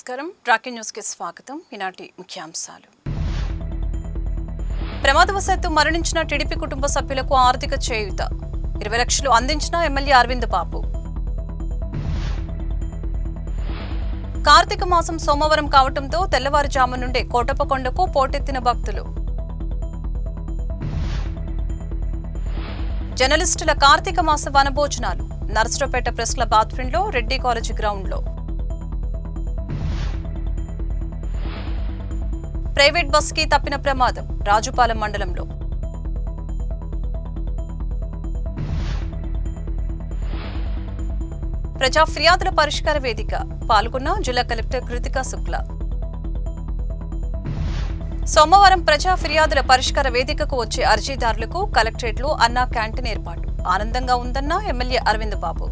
నమస్కారం. Tracking news కి స్వాగతం. ఈనాటి ముఖ్యాంశాలు. ప్రమాదవశాత్తు మరణించిన టీడీపీ కుటుంబ సభ్యులకు ఆర్థిక చేయూత 20 లక్షలు అందించిన ఎమ్మెల్యే అరవింద్ బాబు. కార్తీక మాసం సోమవారం కావడంతో తెల్లవారుజాము నుండే కోటప్పకొండకు పోటెత్తిన భక్తులు. జర్నలిస్టుల కార్తీక మాస వనభోజనాలు నర్సరావుపేట ప్రెస్ క్లబ్ ఆధ్వర్యంలో రెడ్డి కాలేజీ గ్రౌండ్లో. ప్రైవేట్ బస్కి తప్పిన ప్రమాదం రాజుపాలెం మండలంలో. ప్రజా ఫిర్యాదుల పరిష్కార వేదిక పాల్గొన్న జిల్లా కలెక్టర్ కృతికా శుక్లా. సోమవారం ప్రజా ఫిర్యాదుల పరిష్కార వేదికకు వచ్చే అర్జీదారులకు కలెక్టరేట్లో అన్నా క్యాంటీన్ ఏర్పాటు ఆనందంగా ఉందన్న ఎమ్మెల్యే అరవింద్ బాబు.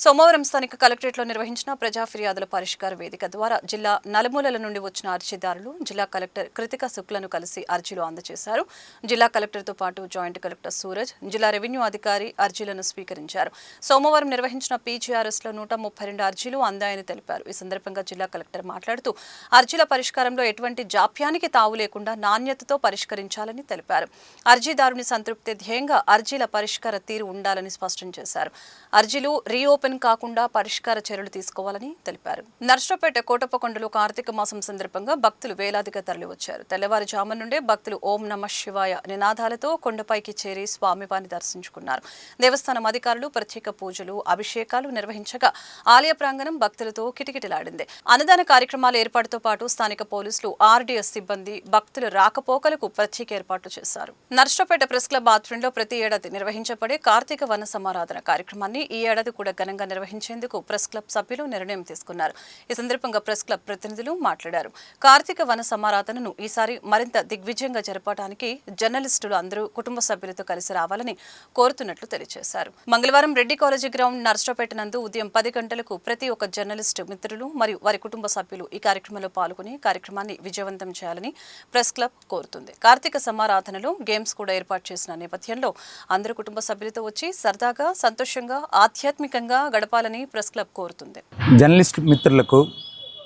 సోమవారం స్థానిక కలెక్టరేట్లో నిర్వహించిన ప్రజా ఫిర్యాదుల పరిష్కార వేదిక ద్వారా జిల్లా నలుమూలల నుండి వచ్చిన అర్జీదారులు జిల్లా కలెక్టర్ కృతికా శుక్లను కలిసి అర్జీలు అందజేశారు. జిల్లా కలెక్టర్తో పాటు జాయింట్ కలెక్టర్ సూరజ్, జిల్లా రెవెన్యూ అధికారి అర్జీలను స్వీకరించారు. సోమవారం నిర్వహించిన పీజీఆర్ఎస్లో 132 అర్జీలు అందాయని తెలిపారు. ఈ సందర్భంగా జిల్లా కలెక్టర్ మాట్లాడుతూ అర్జీల పరిష్కారంలో ఎటువంటి జాప్యానికి తావు లేకుండా నాణ్యతతో పరిష్కరించాలని తెలిపారు. అర్జీదారుని సంతృప్తి ధ్యేయంగా అర్జీల పరిష్కార తీరు ఉండాలని స్పష్టం చేశారు. అర్జీలు రీఓపెన్ కాకుండా పరిష్కార చర్యలు తీసుకోవాలని తెలిపారు. నర్సరావుపేట కోటప్పకొండలో కార్తీక మాసం సందర్భంగా భక్తులు వేలాదిగా తరలివచ్చారు. తెల్లవారుజాము నుండే భక్తులు ఓం నమః శివాయ నినాదాలతో కొండపైకి చేరి స్వామివారిని దర్శించుకున్నారు. దేవస్థానం అధికారులు ప్రత్యేక పూజలు, అభిషేకాలు నిర్వహించగా ఆలయ ప్రాంగణం భక్తులతో కిటకిటలాడింది. అన్నదాన కార్యక్రమాల ఏర్పాటుతో పాటు స్థానిక పోలీసులు, ఆర్డీఎస్ సిబ్బంది భక్తుల రాకపోకలకు ప్రత్యేక ఏర్పాట్లు చేశారు. నర్సరావుపేట ప్రెస్ క్లబ్ ఆధ్వర్యంలో ప్రతి ఏడాది నిర్వహించబడే కార్తీక వన సమారాధన కార్యక్రమాన్ని ఈ ఏడాది కూడా ఘనంగా నిర్వహించేందుకు ప్రెస్ క్లబ్ సభ్యులు నిర్ణయం తీసుకున్నారు. ఈ సందర్భంగా ప్రెస్ క్లబ్ ప్రతినిధులు మాట్లాడారు. కార్తీక వన సమారాధనను ఈసారి మరింత దిగ్విజయంగా జరపడానికి జర్నలిస్టులు అందరూ కుటుంబ సభ్యులతో కలిసి రావాలని కోరుతున్నట్లు తెలియజేశారు. మంగళవారం రెడ్డి కాలేజీ గ్రౌండ్ నర్సరావుపేట నందు ఉదయం 10 గంటలకు ప్రతి ఒక్క జర్నలిస్టు మిత్రులు మరియు వారి కుటుంబ సభ్యులు ఈ కార్యక్రమంలో పాల్గొని కార్యక్రమాన్ని విజయవంతం చేయాలని ప్రెస్ క్లబ్ కోరుతుంది. కార్తీక సమారాధనలో గేమ్స్ కూడా ఏర్పాటు చేసిన నేపథ్యంలో అందరూ కుటుంబ సభ్యులతో వచ్చి సరదాగా, సంతోషంగా, ఆధ్యాత్మికంగా గడపాలని ప్రెస్ క్లబ్ కోరుతుంది. జర్నలిస్ట్ మిత్రులకు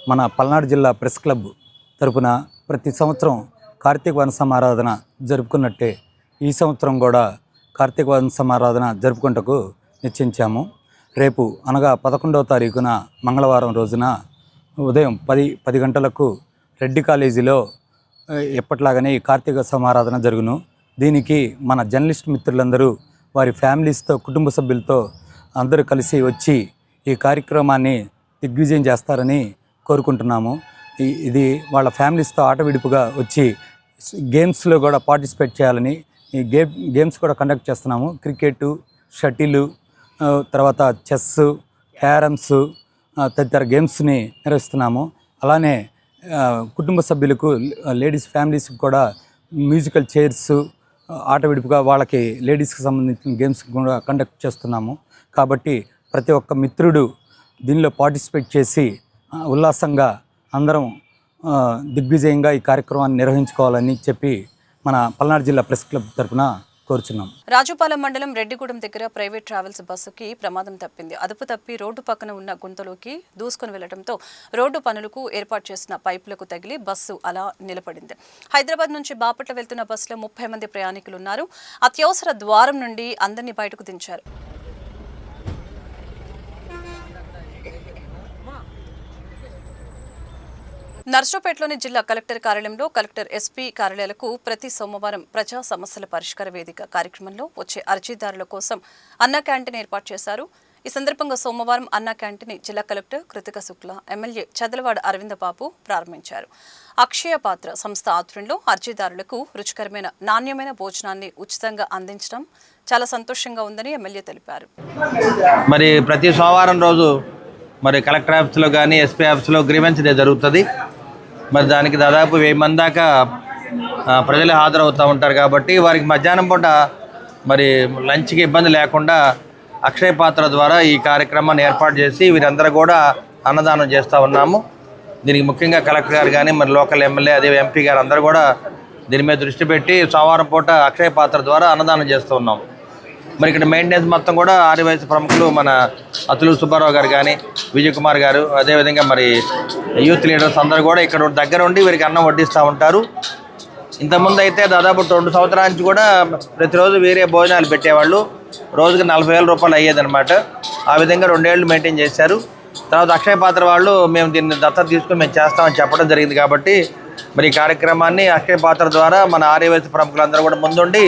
మన పల్నాడు జిల్లా ప్రెస్ క్లబ్ తరపున ప్రతి సంవత్సరం కార్తీక వన సమారాధన జరుపుకున్నట్టే ఈ సంవత్సరం కూడా కార్తీక వన సమారాధన జరుపుకుంటకు నిశ్చయించాము. రేపు అనగా 11వ తారీఖున మంగళవారం రోజున ఉదయం 10 గంటలకు రెడ్డి కాలేజీలో ఎప్పట్లాగానే ఈ కార్తీక సమారాధన జరుగును. దీనికి మన జర్నలిస్ట్ మిత్రులందరూ వారి ఫ్యామిలీస్తో, కుటుంబ సభ్యులతో అందరూ కలిసి వచ్చి ఈ కార్యక్రమాన్ని దిగ్విజయం చేస్తారని కోరుకుంటున్నాము. ఇది వాళ్ళ ఫ్యామిలీస్తో ఆటవిడుపుగా వచ్చి గేమ్స్లో కూడా పార్టిసిపేట్ చేయాలని ఈ గేమ్స్ కూడా కండక్ట్ చేస్తున్నాము. క్రికెట్, షటిల్, తర్వాత చెస్, క్యారమ్స్ తదితర గేమ్స్ని నిర్వహిస్తున్నాము. అలానే కుటుంబ సభ్యులకు, లేడీస్ ఫ్యామిలీస్కి కూడా మ్యూజికల్ చైర్స్ ఆటవిడుపుగా వాళ్ళకి లేడీస్కి సంబంధించిన గేమ్స్ కూడా కండక్ట్ చేస్తున్నాము. కాబట్టి ప్రతి ఒక్క మిత్రుడు దీనిలో పార్టిసిపేట్ చేసి ఉల్లాసంగా అందరం దిగ్విజయంగా ఈ కార్యక్రమాన్ని నిర్వహించుకోవాలని చెప్పి మన పల్నాడు జిల్లా ప్రెస్ క్లబ్ తరఫున కోరుచున్నాం. రాజుపాలెం మండలం రెడ్డిగూడెం దగ్గర ప్రైవేట్ ట్రావెల్స్ బస్సుకి ప్రమాదం తప్పింది. అదుపు తప్పి రోడ్డు పక్కన ఉన్న గుంతలోకి దూసుకుని వెళ్లడంతో రోడ్డు పనులకు ఏర్పాటు చేసిన పైపులకు తగిలి బస్సు అలా నిలబడింది. హైదరాబాద్ నుంచి బాపట్ల వెళ్తున్న బస్సులో 30 మంది ప్రయాణికులున్నారు. అత్యవసర ద్వారం నుండి అందరినీ బయటకు దించారు. నర్సరావుపేటలోని జిల్లా కలెక్టర్ కార్యాలయంలో కలెక్టర్, ఎస్పీ కార్యాలయాలకు ప్రతి సోమవారం ప్రజా సమస్యల పరిష్కార వేదిక కార్యక్రమంలో వచ్చే అర్జీదారుల కోసం అన్నా క్యాంటీన్ ఏర్పాటు చేశారు. ఈ సందర్భంగా సోమవారం అన్నా క్యాంటీన్ జిల్లా కలెక్టర్ కృతికా శుక్లా, ఎమ్మెల్యే చదలవాడ అరవింద్ బాబు ప్రారంభించారు. అక్షయ పాత్ర సంస్థ ఆధ్వర్యంలో అర్జీదారులకు రుచికరమైన, నాణ్యమైన భోజనాన్ని ఉచితంగా అందించడం చాలా సంతోషంగా ఉందని ఎమ్మెల్యే తెలిపారు. మరి ప్రతి సోమవారం రోజు కలెక్టర్ ఆఫీస్లో కానీ, ఎస్పీ ఆఫీస్లో గ్రీవెన్స్ డే జరుగుతుంది. మరి దానికి దాదాపు 1000 మంది దాకా ప్రజలు హాజరవుతూ ఉంటారు. కాబట్టి వారికి మధ్యాహ్నం పూట లంచ్కి ఇబ్బంది లేకుండా అక్షయ పాత్ర ద్వారా ఈ కార్యక్రమాన్ని ఏర్పాటు చేసి వీరందరూ కూడా అన్నదానం చేస్తూ ఉన్నాము. దీనికి ముఖ్యంగా కలెక్టర్ గారు కానీ, లోకల్ ఎమ్మెల్యే, అదే ఎంపీ గారు అందరూ కూడా దీని మీద దృష్టి పెట్టి సోమవారం పూట అక్షయ పాత్ర ద్వారా అన్నదానం చేస్తూ ఉన్నాం. మరి ఇక్కడ మెయింటెనెన్స్ మొత్తం కూడా ఆదివాసీ ప్రముఖులు మన అతులు సుబ్బారావు గారు కానీ విజయ్ కుమార్ గారు అదేవిధంగా మరి యూత్ లీడర్స్ అందరూ కూడా ఇక్కడ దగ్గర ఉండి వీరికి అన్నం వడ్డిస్తూ ఉంటారు. ఇంతకుముందు అయితే దాదాపు 2 సంవత్సరాల నుంచి కూడా ప్రతిరోజు వేరే భోజనాలు పెట్టేవాళ్ళు. రోజుకి 40,000 రూపాయలు అయ్యేదన్నమాట. ఆ విధంగా 2 ఏళ్ళు మెయింటైన్ చేశారు. తర్వాత అక్షయ పాత్ర వాళ్ళు మేము దీన్ని దత్తత తీసుకుని మేము చేస్తామని చెప్పడం జరిగింది. కాబట్టి మరి ఈ కార్యక్రమాన్ని అక్షయ పాత్ర ద్వారా మన ఆర్యవైశ్య ప్రముఖులందరూ కూడా ముందుండి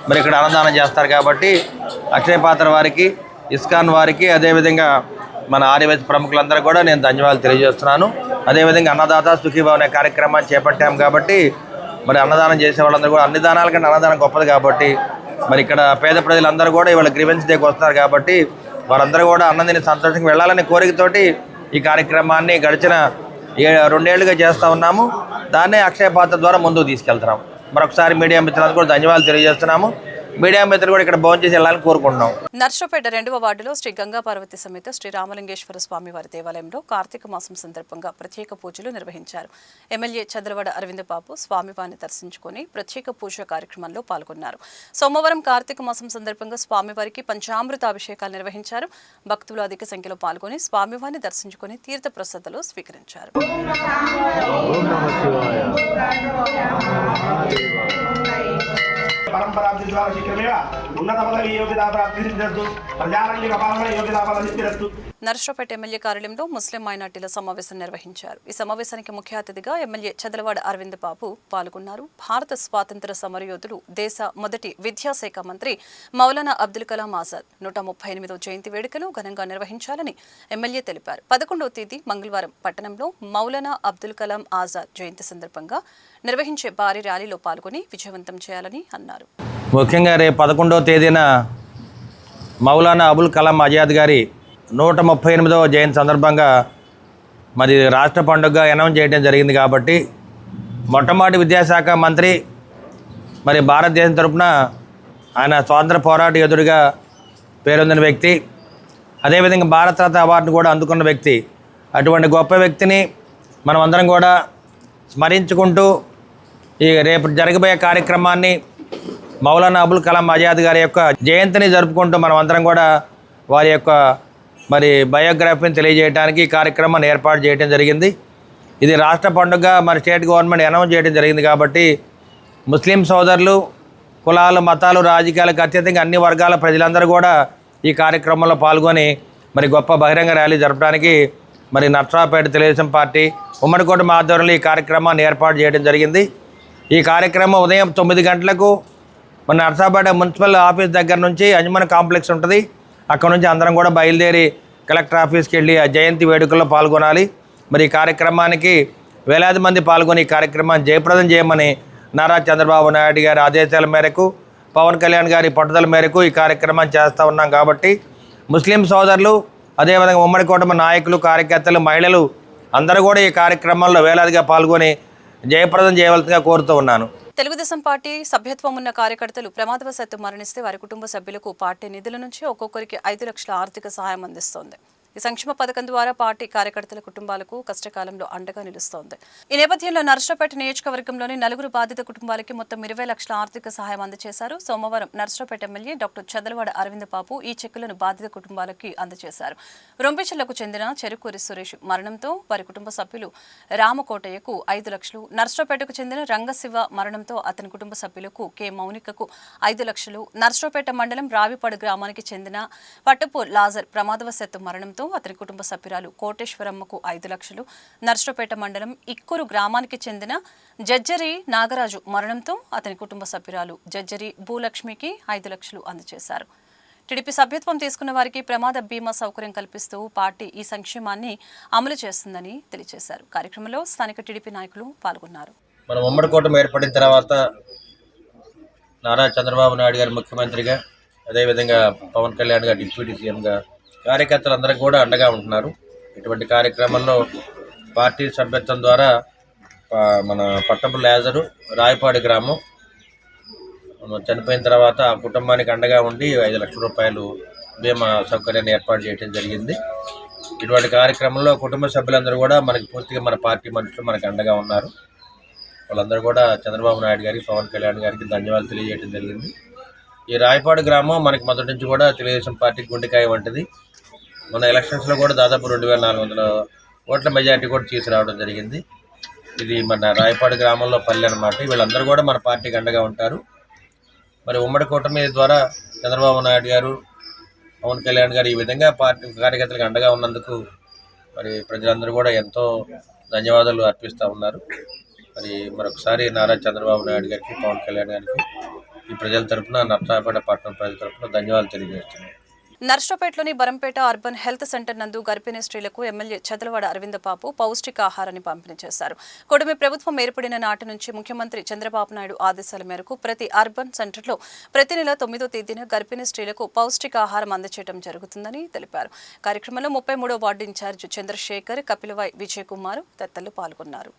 మరి ఇక్కడ అన్నదానం చేస్తారు. కాబట్టి అక్షయ పాత్ర వారికి, ఇస్కాన్ వారికి, అదేవిధంగా మన ఆర్యవైశ్య ప్రముఖులందరూ కూడా నేను ధన్యవాదాలు తెలియజేస్తున్నాను. అదేవిధంగా అన్నదాత సుఖీభావ అనే కార్యక్రమాన్ని చేపట్టాము. కాబట్టి మరి అన్నదానం చేసే వాళ్ళందరూ కూడా అన్ని దానాల కంటే అన్నదానం గొప్పది. కాబట్టి మరి ఇక్కడ పేద ప్రజలందరూ కూడా ఇవాళ గ్రీవెన్స్ డేకి వస్తారు. కాబట్టి వారందరూ కూడా అన్నం తిని సంతోషంగా వెళ్ళాలనే కోరికతోటి ఈ కార్యక్రమాన్ని గడిచిన 2 ఏళ్ళుగా చేస్తూ ఉన్నాము. దాన్నే అక్షయ పాత్ర ద్వారా ముందుకు తీసుకెళ్తున్నాము. మరొకసారి మీడియా మిత్రులందరూ కూడా ధన్యవాదాలు తెలియజేస్తున్నాము. మీడియా మిత్రులు కూడా ఇక్కడ భోజనం చేసి వెళ్ళాలని కోరుకుంటున్నాం. నర్సరావుపేట 2వ వార్డులో శ్రీ గంగా పార్వతి సమేత శ్రీ రామలింగేశ్వర స్వామి వారి దేవాలయంలో కార్తీక మాసం సందర్భంగా ప్రత్యేక పూజలు నిర్వహించారు. ఎమ్మెల్యే చంద్రవడ అరవింద్ బాబు స్వామివారిని దర్శించుకుని ప్రత్యేక పూజ కార్యక్రమంలో పాల్గొన్నారు. సోమవారం కార్తీక మాసం సందర్భంగా స్వామివారికి పంచామృత అభిషేకాలు నిర్వహించారు. భక్తులు అధిక సంఖ్యలో పాల్గొని స్వామివారిని దర్శించుకుని తీర్థ ప్రసాదాలు స్వీకరించారు. నర్సరావుపేట ఎమ్మెల్యే కార్యాలయంలో ముస్లిం మైనార్టీల సమావేశం నిర్వహించారు. ఈ సమావేశానికి ముఖ్య అతిథిగా ఎమ్మెల్యే చదలవాడ అరవింద్ బాబు పాల్గొన్నారు. భారత స్వాతంత్ర సమరయోధులు, దేశ మొదటి విద్యాశాఖ మంత్రి మౌలానా అబ్దుల్ కలాం ఆజాద్ 138వ జయంతి వేడుకలు ఘనంగా నిర్వహించాలని ఎమ్మెల్యే తెలిపారు. 11వ తేదీ మంగళవారం పట్టణంలో మౌలానా అబ్దుల్ కలాం ఆజాద్ జయంతి సందర్భంగా నిర్వహించే భారీ ర్యాలీలో పాల్గొని విజయవంతం చేయాలని అన్నారు. ముఖ్యంగా రేపు 11వ తేదీన మౌలానా అబుల్ కలాం ఆజాద్ గారి 138వ జయంతి సందర్భంగా మరి రాష్ట్ర పండుగగా అనౌన్స్ చేయడం జరిగింది. కాబట్టి మొట్టమొదటి విద్యాశాఖ మంత్రి, మరి భారతదేశం తరఫున ఆయన స్వాతంత్ర పోరాట యోధుడిగా పేరొందిన వ్యక్తి, అదేవిధంగా భారతరత్న అవార్డును కూడా అందుకున్న వ్యక్తి. అటువంటి గొప్ప వ్యక్తిని మనం అందరం కూడా స్మరించుకుంటూ ఈ రేపు జరగబోయే కార్యక్రమాన్ని మౌలానా అబుల్ కలాం ఆజాద్ గారి యొక్క జయంతిని జరుపుకుంటూ మనం అందరం కూడా వారి యొక్క మరి బయోగ్రఫీని తెలియజేయడానికి ఈ కార్యక్రమాన్ని ఏర్పాటు చేయడం జరిగింది. ఇది రాష్ట్ర పండుగ మరి స్టేట్ గవర్నమెంట్ అనౌన్స్ చేయడం జరిగింది. కాబట్టి ముస్లిం సోదరులు, కులాలు, మతాలు, రాజకీయాలకు అత్యధికంగా అన్ని వర్గాల ప్రజలందరూ కూడా ఈ కార్యక్రమంలో పాల్గొని మరి గొప్ప బహిరంగ ర్యాలీ జరపడానికి మరి నర్సరావుపేట తెలుగుదేశం పార్టీ ఉమ్మడి కుటుంబ ఆధ్వర్యంలో ఈ కార్యక్రమాన్ని ఏర్పాటు చేయడం జరిగింది. ఈ కార్యక్రమం ఉదయం 9 గంటలకు మన నర్సరావుపేట మున్సిపల్ ఆఫీస్ దగ్గర నుంచి అంజుమన్ కాంప్లెక్స్ ఉంటుంది. అక్కడ నుంచి అందరం కూడా బయలుదేరి కలెక్టర్ ఆఫీస్కి వెళ్ళి ఆ జయంతి వేడుకల్లో పాల్గొనాలి. మరి ఈ కార్యక్రమానికి వేలాది మంది పాల్గొని ఈ కార్యక్రమాన్ని జయప్రదం చేయమని నారా చంద్రబాబు నాయుడు గారి ఆదేశాల మేరకు, పవన్ కళ్యాణ్ గారి పట్టుదల మేరకు ఈ కార్యక్రమాన్ని చేస్తూ ఉన్నాం. కాబట్టి ముస్లిం సోదరులు, అదేవిధంగా ఉమ్మడి కుటుంబ నాయకులు, కార్యకర్తలు, మహిళలు అందరూ కూడా ఈ కార్యక్రమంలో వేలాదిగా పాల్గొని జయప్రదం చేయవలసిందిగా కోరుతూ ఉన్నాను. తెలుగుదేశం పార్టీ సభ్యత్వం ఉన్న కార్యకర్తలు ప్రమాదవశాత్తు మరణిస్తే వారి కుటుంబ సభ్యులకు పార్టీ నిధుల నుంచి ఒక్కొక్కరికి 5 లక్షల ఆర్థిక సహాయం అందిస్తోంది. ఈ సంక్షేమ పథకం ద్వారా పార్టీ కార్యకర్తల కుటుంబాలకు కష్టకాలంలో అండగా నిలుస్తోంది. ఈ నేపథ్యంలో నర్సరావుపేట నియోజకవర్గంలోని 4 బాధిత కుటుంబాలకి మొత్తం 20 లక్షల ఆర్థిక సహాయం అందజేశారు. సోమవారం నర్సరావుపేట ఎమ్మెల్యే డాక్టర్ చదలవాడ అరవింద్ బాబు ఈ చెక్కులను బాధిత కుటుంబాలకి అందజేశారు. రొంపిచెర్లకు చెందిన చెరుకూరి సురేష్ మరణంతో వారి కుటుంబ సభ్యులు రామకోటయ్యకు 5 లక్షలు, నర్సరావుపేటకు చెందిన రంగశివ మరణంతో అతని కుటుంబ సభ్యులకు కె మౌనికకు 5 లక్షలు, నర్సరావుపేట మండలం రావిపాడు గ్రామానికి చెందిన పట్టపు లాజర్ ప్రమాదవశాత్తు మరణంతో అతని కుటుంబ సభ్యురాలు కోటేశ్వరమ్మకు 5 లక్షలు, నర్సరావుపేట మండలం ఇక్కూరు గ్రామానికి చెందిన జజ్జరి నాగరాజు మరణంతో అతని కుటుంబ సభ్యురాలు జజ్జరి భూలక్ష్మికి 5 లక్షలు అందజేశారు. టీడీపీ సభ్యత్వం తీసుకున్న వారికి ప్రమాద బీమా సౌకర్యం కల్పిస్తూ పార్టీ ఈ సంక్షేమాన్ని అమలు చేస్తుందని తెలియజేశారు. కార్యక్రమంలో స్థానిక టీడీపీ నాయకులు పాల్గొన్నారు. మన ఉమ్మడి కూటమి ఏర్పడిన తర్వాత నారా చంద్రబాబు నాయుడు గారు ముఖ్యమంత్రిగా, అదేవిధంగా పవన్ కళ్యాణ్ గారు డిప్యూటీ సీఎంగా కార్యకర్తలందరికీ కూడా అండగా ఉంటున్నారు. ఇటువంటి కార్యక్రమంలో పార్టీ సభ్యత్వం ద్వారా మన పట్టపు లాజరు రాయపాడు గ్రామం చనిపోయిన తర్వాత ఆ కుటుంబానికి అండగా ఉండి 5 లక్షల రూపాయలు బీమా సౌకర్యాన్ని ఏర్పాటు చేయడం జరిగింది. ఇటువంటి కార్యక్రమంలో కుటుంబ సభ్యులందరూ కూడా మనకి పూర్తిగా మన పార్టీ మనుషులు మనకు అండగా ఉన్నారు. వాళ్ళందరూ కూడా చంద్రబాబు నాయుడు గారికి, పవన్ కళ్యాణ్ గారికి ధన్యవాదాలు తెలియజేయడం జరిగింది. ఈ రాయపాడు గ్రామం మనకి మొదటి నుంచి కూడా తెలుగుదేశం పార్టీకి గుండెకాయ వంటిది. మన ఎలక్షన్స్లో కూడా దాదాపు 2400 ఓట్ల మెజార్టీ కూడా తీసుకురావడం జరిగింది. ఇది మన రాయపాడు గ్రామంలో పల్లె అన్నమాట. వీళ్ళందరూ కూడా మన పార్టీకి అండగా ఉంటారు. మరి ఉమ్మడి కూటమి ద్వారా చంద్రబాబు నాయుడు గారు, పవన్ కళ్యాణ్ గారు ఈ విధంగా పార్టీ కార్యకర్తలకు అండగా ఉన్నందుకు మరి ప్రజలందరూ కూడా ఎంతో ధన్యవాదాలు అర్పిస్తూ ఉన్నారు. మరి మరొకసారి నారా చంద్రబాబు నాయుడు గారికి, పవన్ కళ్యాణ్ గారికి ఈ ప్రజల తరఫున, నర్సరావుపేట పట్టణ ప్రజల తరఫున ధన్యవాదాలు తెలియజేస్తున్నాను. నర్సరావుపేటలోని బరంపేట అర్బన్ హెల్త్ సెంటర్ నందు గర్భిణీ స్త్రీలకు ఎమ్మెల్యే చదలవాడ అరవింద బాబు పౌష్టికాహారాన్ని పంపిణీ చేశారు. కూటమి ప్రభుత్వం ఏర్పడిన నాటి నుంచి ముఖ్యమంత్రి చంద్రబాబు నాయుడు ఆదేశాల మేరకు ప్రతి అర్బన్ సెంటర్లో ప్రతి నెల 9వ తేదీన గర్భిణీ స్త్రీలకు పౌష్టికాహారం అందజేయడం జరుగుతుందని తెలిపారు. కార్యక్రమంలో 33వ వార్డు ఇన్ఛార్జ్ చంద్రశేఖర్, కపిలవాయ్ విజయ్ కుమార్ తదితరులు పాల్గొన్నారు.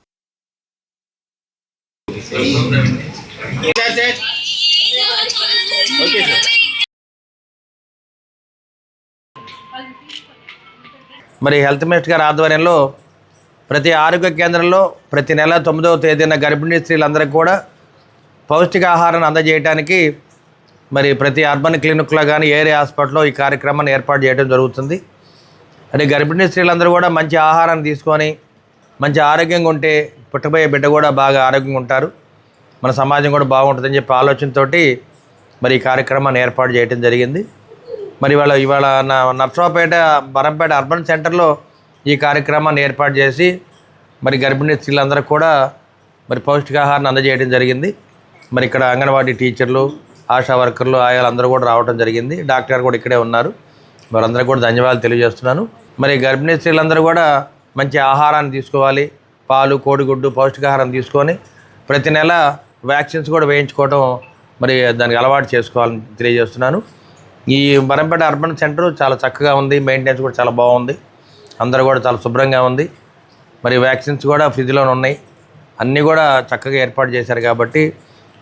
మరి హెల్త్ మినిస్టర్ గారి ఆధ్వర్యంలో ప్రతి ఆరోగ్య కేంద్రంలో ప్రతి నెల 9వ తేదీన గర్భిణీ స్త్రీలందరికీ కూడా పౌష్టికాహారాన్ని అందజేయడానికి మరి ప్రతి అర్బన్ క్లినిక్లో కానీ ఏరియా హాస్పిటల్లో ఈ కార్యక్రమాన్ని ఏర్పాటు చేయడం జరుగుతుంది. అంటే గర్భిణీ స్త్రీలందరూ కూడా మంచి ఆహారాన్ని తీసుకొని మంచి ఆరోగ్యంగా ఉంటే పుట్టబోయే బిడ్డ కూడా బాగా ఆరోగ్యంగా ఉంటారు, మన సమాజం కూడా బాగుంటుందని చెప్పి ఆలోచనతోటి మరి ఈ కార్యక్రమాన్ని ఏర్పాటు చేయడం జరిగింది. మరి ఇవాళ నర్సరావుపేట బరంపేట అర్బన్ సెంటర్లో ఈ కార్యక్రమాన్ని ఏర్పాటు చేసి మరి గర్భిణీ స్త్రీలందరూ కూడా మరి పౌష్టికాహారాన్ని అందజేయడం జరిగింది. మరి ఇక్కడ అంగన్వాడీ టీచర్లు, ఆశా వర్కర్లు, ఆయాలందరూ కూడా రావడం జరిగింది. డాక్టర్ కూడా ఇక్కడే ఉన్నారు. వాళ్ళందరికీ కూడా ధన్యవాదాలు తెలియజేస్తున్నాను. మరి గర్భిణీ స్త్రీలందరూ కూడా మంచి ఆహారాన్ని తీసుకోవాలి, పాలు, కోడిగుడ్డు, పౌష్టికాహారం తీసుకొని ప్రతి నెల వ్యాక్సిన్స్ కూడా వేయించుకోవడం మరి దానికి అలవాటు చేసుకోవాలని తెలియజేస్తున్నాను. ఈ బరంపేట అర్బన్ సెంటర్ చాలా చక్కగా ఉంది, మెయింటెనెన్స్ కూడా చాలా బాగుంది, అందరూ కూడా చాలా శుభ్రంగా ఉంది. మరి వ్యాక్సిన్స్ కూడా ఫ్రిడ్జ్లోనే ఉన్నాయి, అన్నీ కూడా చక్కగా ఏర్పాటు చేశారు. కాబట్టి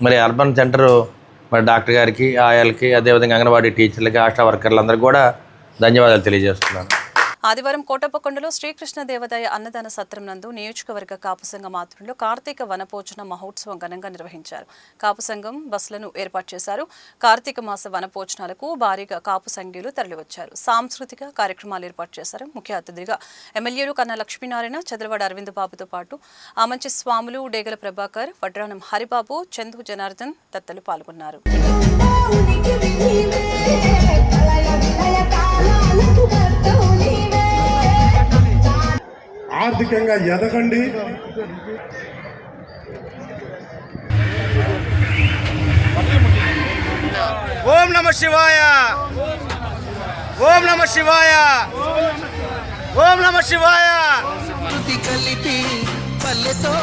మరి అర్బన్ సెంటర్ మరి డాక్టర్ గారికి, ఆయాలకి, అదేవిధంగా అంగన్వాడీ టీచర్లకి, ఆశా వర్కర్లందరికీ కూడా ధన్యవాదాలు తెలియజేస్తున్నాను. ఆదివారం కోటప్పకొండలో శ్రీకృష్ణ దేవదాయ అన్నదాన సత్రం నందు నియోజకవర్గ కాపు సంఘం ఆధ్వర్యంలో కార్తీక వనభోజన మహోత్సవం ఘనంగా నిర్వహించారు. కాపు సంఘం బస్సులను ఏర్పాటు చేశారు. కార్తీక మాస వనభోజనాలకు భారీగా కాపు సంఘీయులు తరలివచ్చారు. సాంస్కృతిక కార్యక్రమాలు ఏర్పాటు చేశారు. ముఖ్య అతిథిగా ఎమ్మెల్యేలు కన్నా లక్ష్మీనారాయణ, చదలవాడ అరవింద్ బాబుతో పాటు ఆమంచి స్వాములు, డేగల ప్రభాకర్, వడ్రానం హరిబాబు, చందు జనార్దన్ తదితరులు పాల్గొన్నారు. ఆర్థికంగా ఎదగండి, ఓం నమ శివాయ, ఓం నమ శివాయ, ఓం నమ శివాయ. కలిపి పల్లెతో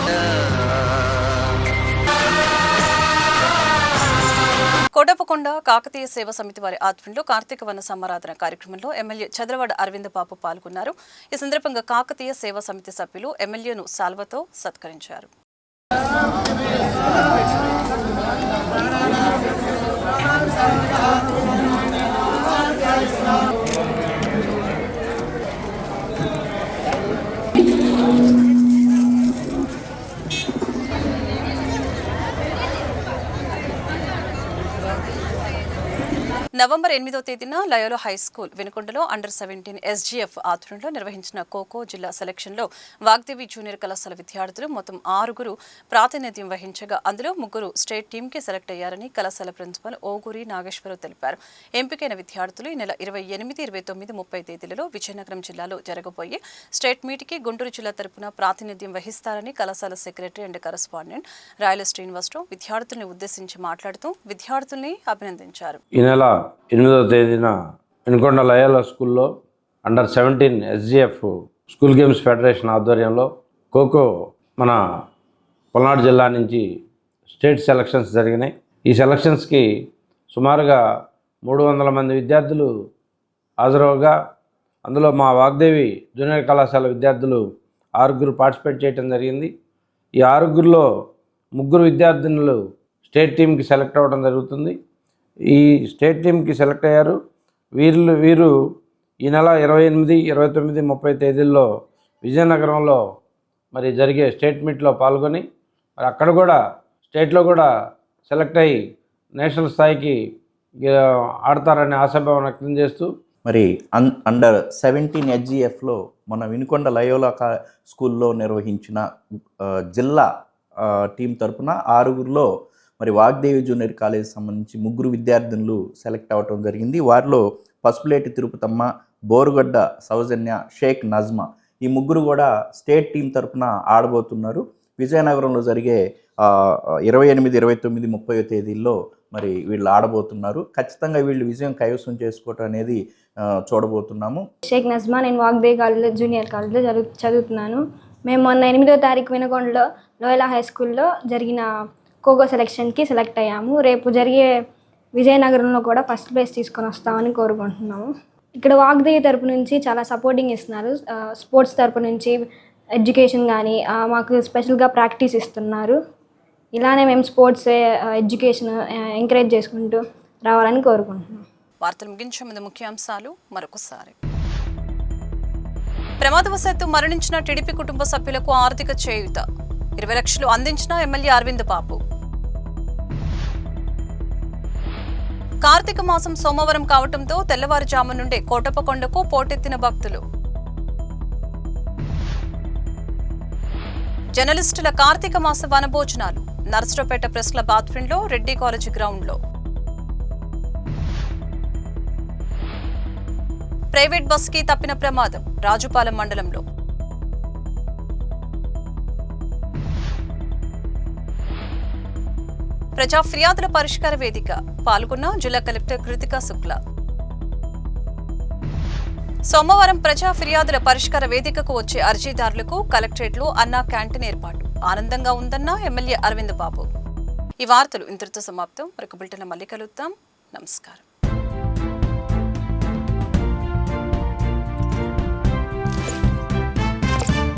కోటప్పకొండ కాకతీయ సేవా సమితి వారి ఆధ్వర్యంలో కార్తీక వన సమారాధన కార్యక్రమంలో ఎమ్మెల్యే చదలవాడ అరవింద్ బాబు పాల్గొన్నారు. ఈ సందర్భంగా కాకతీయ సేవా సమితి సభ్యులు ఎమ్మెల్యేను సాల్వతో సత్కరించారు. నవంబర్ 8వ తేదీన లయోలో హై స్కూల్ వినుకొండలో అండర్-17 SGF ఆధ్వర్యంలో నిర్వహించిన ఖోఖో జిల్లా సెలక్షన్లో వాగ్దేవి జూనియర్ కళాశాల విద్యార్థులు మొత్తం 6గురు ప్రాతినిధ్యం వహించగా అందులో 3 స్టేట్ టీంకి సెలెక్ట్ అయ్యారని కళాశాల ప్రిన్సిపల్ ఓగూరి నాగేశ్వరరావు తెలిపారు. ఎంపికైన విద్యార్థులు ఈ నెల 28, 29, 30 తేదీలలో విజయనగరం జిల్లాలో జరగబోయే స్టేట్ మీట్కి గుంటూరు జిల్లా తరపున ప్రాతినిధ్యం వహిస్తారని కళాశాల సెక్రటరీ అండ్ కరస్పాండెంట్ రాయల శ్రీనివాసరావు విద్యార్థుల్ని ఉద్దేశించి మాట్లాడుతూ విద్యార్థుల్ని అభినందించారు. ఈ నెల 8వ తేదీన వినుకొండ లయోలా స్కూల్లో అండర్-17 SGF స్కూల్ గేమ్స్ ఫెడరేషన్ ఆధ్వర్యంలో ఖోఖో మన పల్నాడు జిల్లా నుంచి స్టేట్ సెలక్షన్స్ జరిగినాయి. ఈ సెలక్షన్స్కి సుమారుగా 300 మంది విద్యార్థులు హాజరవగా అందులో మా వాగ్దేవి జూనియర్ కళాశాల విద్యార్థులు 6గురు పార్టిసిపేట్ చేయడం జరిగింది. ఈ 6గురిలో 3 విద్యార్థినులు స్టేట్ టీంకి సెలెక్ట్ అవ్వడం జరుగుతుంది. ఈ స్టేట్ టీంకి సెలెక్ట్ అయ్యారు. వీరు ఈ నెల 28, 29, 30 తేదీల్లో విజయనగరంలో మరి జరిగే స్టేట్ మీట్లో పాల్గొని మరి అక్కడ కూడా స్టేట్లో కూడా సెలెక్ట్ అయ్యి నేషనల్ స్థాయికి ఆడతారనే ఆశాభావం వ్యక్తం చేస్తూ మరి అండర్ 17 హెచ్జిఎఫ్లో మన వినుకొండ లయోలా స్కూల్లో నిర్వహించిన జిల్లా టీం తరపున 6గురిలో మరి వాగ్దేవి జూనియర్ కాలేజ్ సంబంధించి 3 విద్యార్థినులు సెలెక్ట్ అవ్వటం జరిగింది. వారిలో పసుపులేటి తిరుపతమ్మ, బోరుగడ్డ సౌజన్య, షేక్ నజ్మా ఈ 3 కూడా స్టేట్ టీం తరపున ఆడబోతున్నారు. విజయనగరంలో జరిగే 28, 29, 30 తేదీల్లో మరి వీళ్ళు ఆడబోతున్నారు. ఖచ్చితంగా వీళ్ళు విజయం కైవసం చేసుకోవటం అనేది చూడబోతున్నాము. షేక్ నజ్మా, నేను వాగ్దేవి కాలేజ్ జూనియర్ కాలేజ్లో చదువుతున్నాను. మేము మొన్న 8వ తారీఖు వినుకొండలో లోయలా హై స్కూల్లో జరిగిన ఖోఖో సెలెక్షన్కి సెలెక్ట్ అయ్యాము. రేపు జరిగే విజయనగరంలో కూడా ఫస్ట్ ప్లేస్ తీసుకొని వస్తామని కోరుకుంటున్నాము. ఇక్కడ వాగ్దేవి తరపు నుంచి చాలా సపోర్టింగ్ ఇస్తున్నారు. స్పోర్ట్స్ తరపు నుంచి ఎడ్యుకేషన్ కానీ మాకు స్పెషల్గా ప్రాక్టీస్ ఇస్తున్నారు. ఇలానే మేము స్పోర్ట్స్ ఎడ్యుకేషన్ ఎంకరేజ్ చేసుకుంటూ రావాలని కోరుకుంటున్నాం. వార్తలు ముగించే ముందు ముఖ్యాంశాలు మరొకసారి. ప్రమాదవశాత్తు మరణించిన టీడీపీ కుటుంబ సభ్యులకు ఆర్థిక చేయూత 20 లక్షలు అందించిన ఎమ్మెల్యే అరవింద్ బాబు. కార్తీక మాసం సోమవారం కావడంతో తెల్లవారుజాము నుండే కోటప్పకొండకు పోటెత్తిన భక్తులు. జర్నలిస్టుల కార్తీక మాస వనభోజనాలు నర్సరావుపేట ప్రెస్ క్లబ్ ఆధ్వర్యంలో రెడ్డి కాలేజీ గ్రౌండ్లో. ప్రైవేట్ బస్సుకి తప్పిన ప్రమాదం రాజుపాలెం మండలంలో. ప్రజా ఫిర్యాదుల పరిష్కార వేదిక పాల్గొన్న జిల్లా కలెక్టర్ కృతికా శుక్లా. సోమవారం ప్రజా ఫిర్యాదుల పరిష్కార వేదికకు వచ్చే అర్జీదారులకు కలెక్టరేట్లో అన్నా క్యాంటీన్ ఏర్పాటు ఆనందంగా ఉందన్న ఎమ్మెల్యే అరవింద్ బాబు. ఈ వార్తలు ఇంతటితో సమాప్తం. మరొక బులెటిన్లో మళ్ళీ కలుద్దాం. నమస్కారం.